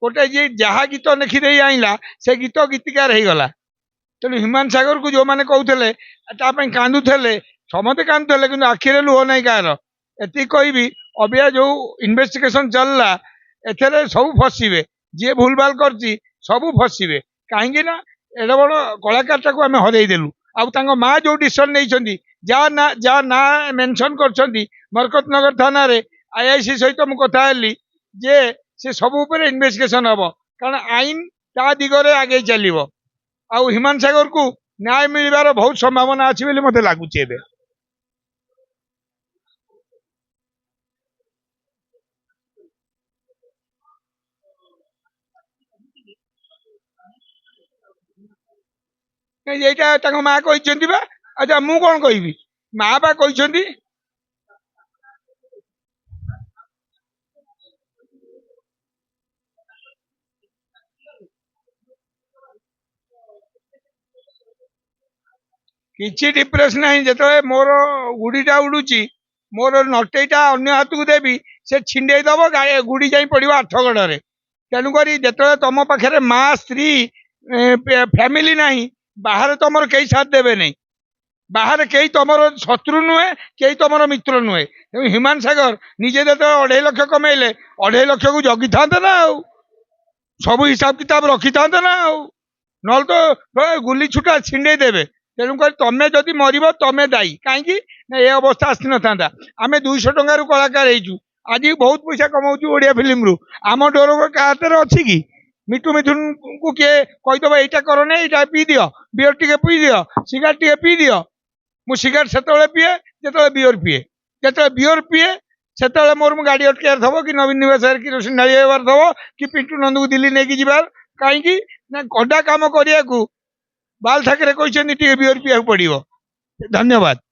गोटे जी जहाँ गीत लिखिदे आईला से गीत गीतिकार हो गला। तेणु ह्यूमान सागर को जो मैंने कहते कांदुले समस्ते कांदुले कि आखिरे लुह ना कार एति कहबी अबिया जो इन्वेस्टिगेशन चलला एथे सब फसवे जी भूल भाल कर सब फसवे कहीं एड बड़ कलाकार आम हरईदेलु आउ माँ जो डिसीजन नहीं जा ना मेंशन कर मरकत नगर थाना आईआईसी सहित मुझे कथा जे से सब इन्वेस्टिगेशन हम कारण आईन ता दिगरे आगे चलो आउ ह्यूमान सागर को न्याय मिलबार बहुत संभावना अच्छी मत लगुच। यहाँ माँ कही अच्छा मु कौन कहि माँ बा कही किसी डिप्रेस ना जो मोर गुड़ीटा उड़ूची मोर नटेटा अन्य हाथ को देवी से छिंडे दब गुड़ी जा पड़ो आठगड़े तेणुक जो तुम पाखे माँ स्त्री फैमिली ना बाहर तुम कई साथ देवे नहीं बाहर कई तुम शत्रु नुहे कई तुम मित्र नुहे ह्यूमान सागर निजे जो 2.5 लाख कमेले 2.5 लाख को जगी था ना सब हिसाब किताब रखी था ना ना तो गुली छुटा छिंडे देवे तेणुक तुम्हें जदि मर तुम्हें दायी कहीं ये अवस्था आसी ना था आम 200 टकर कलाकार आज बहुत पैसा कमाऊँ ओडिया फिल्म रु आम डोर हाथ में अच्छी कि मिठू मिथुन को किए कहीदेव यहाँ कर यहाँ पी दि बियर टे पी दि सिगारेट टे पी दि मु सिगारेट से पीए जो बियर पीए जो बियर पीए से मोर गाड़ी अटकार थो कि नवीन निवास कि रोशन ढाईबार थो कि पिंटू नंद को दिल्ली नहीं जबार कहीं गड्ढा कम करने को बाल ठाकरे कहते बियर पीवा पड़ो। धन्यवाद।